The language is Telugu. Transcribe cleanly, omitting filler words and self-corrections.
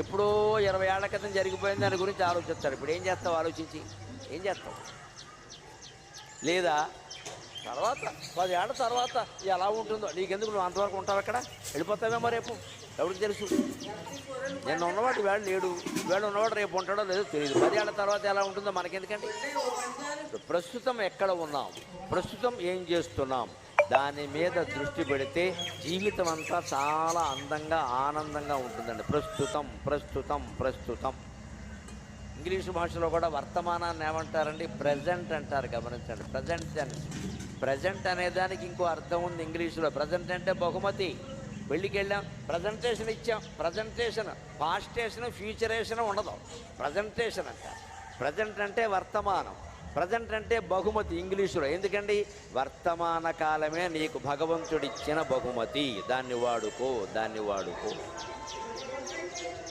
ఎప్పుడో 20 ఏళ్ల క్రితం జరిగిపోయింది దాని గురించి ఆలోచిస్తాడు. ఇప్పుడు ఏం చేస్తావు ఆలోచించి? ఏం చేస్తావు? లేదా తర్వాత 10 ఏళ్ల తర్వాత ఎలా ఉంటుందో నీకెందుకు, నువ్వు అంతవరకు ఉంటావు అక్కడ, వెళ్ళిపోతావేమో రేపు, ఎవరికి తెలుసు? నిన్న ఉన్నవాడు వేళ లేడు, వేళ ఉన్నవాడు రేపు ఉంటాడో లేదో తెలియదు. 10 ఏళ్ల తర్వాత ఎలా ఉంటుందో మనకెందుకండి? ప్రస్తుతం ఎక్కడ ఉన్నాం, ప్రస్తుతం ఏం చేస్తున్నాం, దాని మీద దృష్టి పెడితే జీవితం అంతా చాలా అందంగా ఆనందంగా ఉంటుందండి. ప్రస్తుతం ప్రస్తుతం ప్రస్తుతం. ఇంగ్లీషు భాషలో కూడా వర్తమానాన్ని ఏమంటారండి? ప్రజెంట్ అంటారు. గమనించండి, ప్రజెంట్ టెన్స్. ప్రజెంట్ అనే దానికి ఇంకో అర్థం ఉంది ఇంగ్లీషులో. ప్రజెంట్ అంటే బహుమతి. పెళ్ళికి వెళ్ళాం, ప్రజెంటేషన్ ఇచ్చాం. ప్రజెంటేషన్ పాస్టేషన్ ఫ్యూచరేషన్ ఉండదు, ప్రజెంటేషన్ అంటారు. ప్రజెంట్ అంటే వర్తమానం, ప్రజెంట్ అంటే బహుమతి ఇంగ్లీషులో. ఎందుకండి? వర్తమాన కాలమే నీకు భగవంతుడిచ్చిన బహుమతి. దాన్ని వాడుకో, దాన్ని వాడుకో.